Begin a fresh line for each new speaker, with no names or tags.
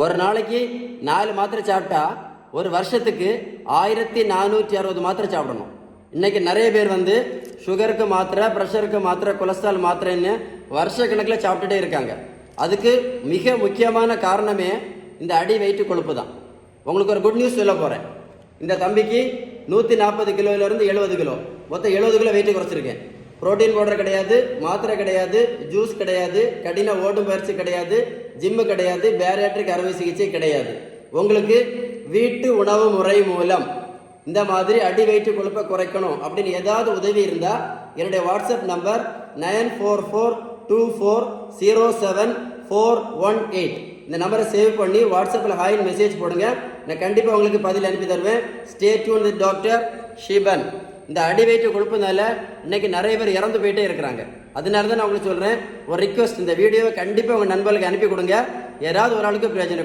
ஒரு நாளைக்கு 4 மாத்திரை சாப்பிட்டா ஒரு வருஷத்துக்கு 1460 மாத்திரை சாப்பிடணும். இன்னைக்கு நிறைய பேர் சுகருக்கு மாத்திரை, ப்ரெஷருக்கு மாத்திரை, கொலஸ்ட்ரால் மாத்திரைன்னு வருஷ கணக்கில் சாப்பிட்டுட்டே இருக்காங்க. அதுக்கு மிக முக்கியமான காரணமே இந்த அடி வெயிட் கொழுப்பு தான். உங்களுக்கு ஒரு குட் நியூஸ் சொல்ல போகிறேன். இந்த தம்பிக்கு 140 கிலோவிலேருந்து 70 கிலோ, மொத்தம் 70 கிலோ வெயிட் குறைச்சிருக்கேன். புரோட்டீன் பவுடர் கிடையாது, மாத்திரை கிடையாது, ஜூஸ் கிடையாது, கடின ஓடும் பயிற்சி கிடையாது, ஜிம்மு கிடையாது, பேரியாட்ரிக் அறுவை சிகிச்சை கிடையாது. உங்களுக்கு வீட்டு உணவு முறை மூலம் இந்த மாதிரி அடி வயிற்று கொழுப்பை குறைக்கணும் அப்படின்னு ஏதாவது உதவி இருந்தால் என்னுடைய வாட்ஸ்அப் நம்பர் 9442407418. இந்த நம்பரை சேவ் பண்ணி வாட்ஸ்அப்பில் ஹாய்னு மெசேஜ் போடுங்க. நான் கண்டிப்பாக உங்களுக்கு பதில் அனுப்பி தருவேன். Stay tune with doctor Shiban. இந்த அடி வயிற்று கொழுப்புனால இன்னைக்கு நிறைய பேர் இறந்து போயிட்டே இருக்கிறாங்க. அதனால தான் நான் உங்களுக்கு சொல்கிறேன், ஒரு ரிக்வஸ்ட், இந்த வீடியோவை கண்டிப்பாக உங்கள் நண்பர்களுக்கு அனுப்பி கொடுங்க. யாராவது ஒரு ஆளுக்கு பிரயோஜனம்.